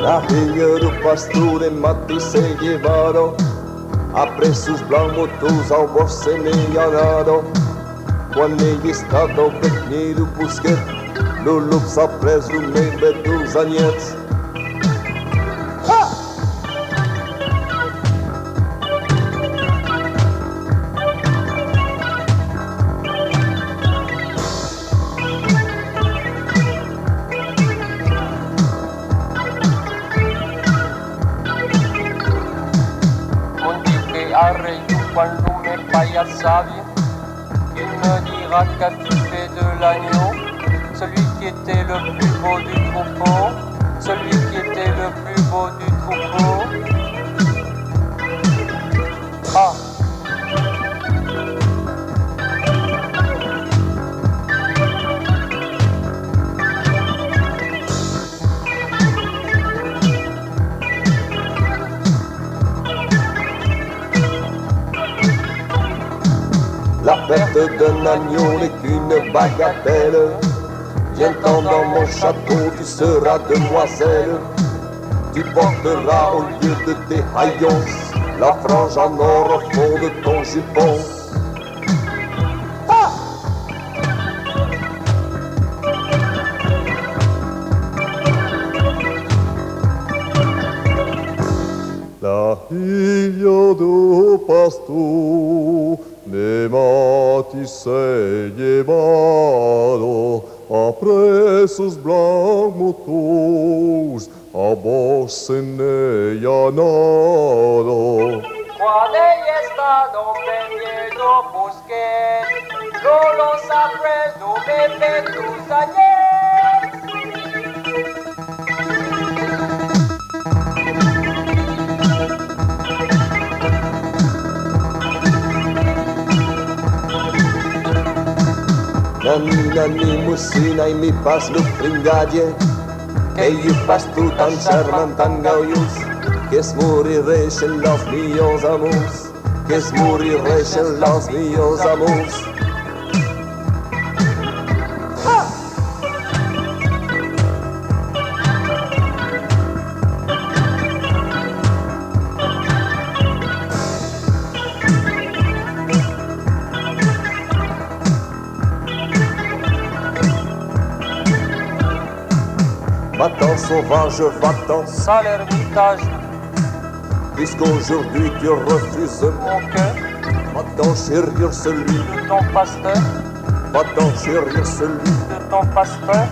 La hija do pastor de mate se llevaron a presos blancos ao bolseneado. Quando ele estava ao pequeno busquet, no lobos a preso no meio dos anhetes. Quando me paia sabia, il me dira qu'as-tu fait de l'agneau, celui qui était le plus beau du troupeau, celui qui était le plus beau du troupeau. Ah. La perte d'un agneau n'est qu'une bagatelle. Viens-t'en dans mon château, tu seras demoiselle. Tu porteras au lieu de tes haillons la frange en or au fond de ton jupon. Ah! La hija do pastor de mate se llevado a presos blancos a bolseneado. Quando ella está do busquet, yo los apreso de tus años. Nani musina e me passe le fringadier, que eu faço tout tan charmant, tan gaulhos, que se morirei chez los meus amores, que se morirei chez los meus amores. Va-t'en sauvage, va-t'en sale ermitage, puisqu'aujourd'hui tu refuses mon cœur, va-t'en chérir celui de ton pasteur, va-t'en chérir celui de ton pasteur.